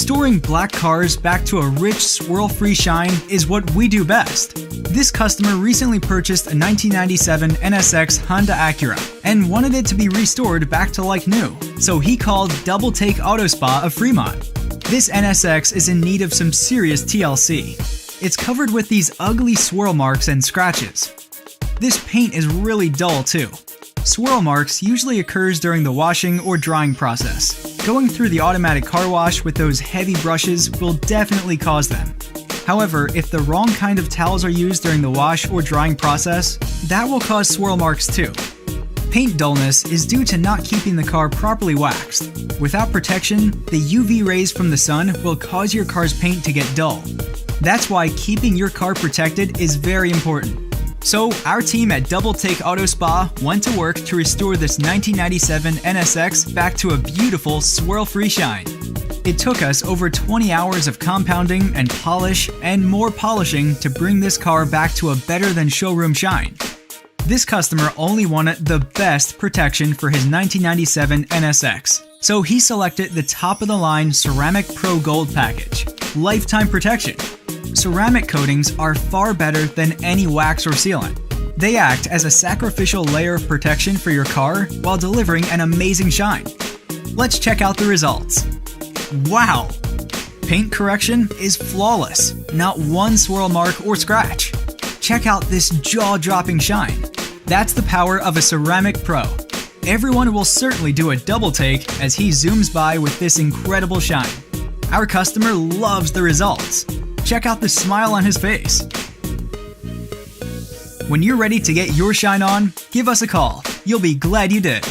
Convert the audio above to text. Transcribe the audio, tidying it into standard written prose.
Restoring black cars back to a rich, swirl-free shine is what we do best. This customer recently purchased a 1997 NSX Honda Acura and wanted it to be restored back to like new, so he called DoubleTake Auto Spa of Fremont. This NSX is in need of some serious TLC. It's covered with these ugly swirl marks and scratches. This paint is really dull too. Swirl marks usually occurs during the washing or drying process. Going through the automatic car wash with those heavy brushes will definitely cause them. However, if the wrong kind of towels are used during the wash or drying process, that will cause swirl marks too. Paint dullness is due to not keeping the car properly waxed. Without protection, the UV rays from the sun will cause your car's paint to get dull. That's why keeping your car protected is very important. So, our team at DoubleTake Auto Spa went to work to restore this 1997 NSX back to a beautiful, swirl-free shine. It took us over 20 hours of compounding and polish and more polishing to bring this car back to a better than showroom shine. This customer only wanted the best protection for his 1997 NSX, so he selected the top-of-the-line Ceramic Pro Gold package. Lifetime protection. Ceramic coatings are far better than any wax or sealant. They act as a sacrificial layer of protection for your car while delivering an amazing shine. Let's check out the results. Wow! Paint correction is flawless, not one swirl mark or scratch. Check out this jaw-dropping shine. That's the power of a Ceramic Pro. Everyone will certainly do a double take as he zooms by with this incredible shine. Our customer loves the results. Check out the smile on his face. When you're ready to get your shine on, give us a call. You'll be glad you did.